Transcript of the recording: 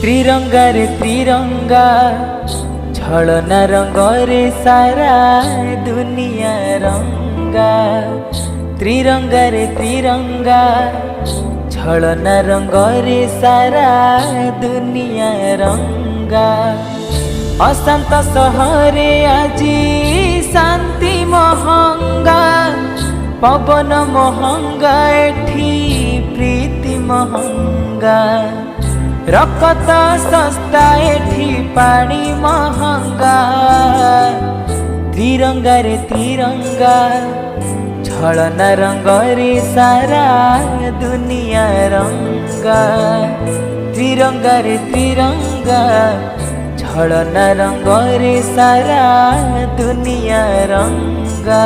त्रिरंगा रे त्रिरंगा छलना रंग रे सारा दुनिया रंगा। त्रिरंगा रे त्रिरंगा छलना रंग रे सारा दुनिया रंगा। अशांत सहरे आजी शांति महंगा, पवन महंगा एठी प्रीति महंगा। रकत सस्ता एठी पानी महंगा। त्रिरंगा रे त्रिरंगा छलना रंग रे सारा दुनिया रंगा। त्रिरंगा रे त्रिरंगा छलना रंग रे सारा दुनिया रंगा।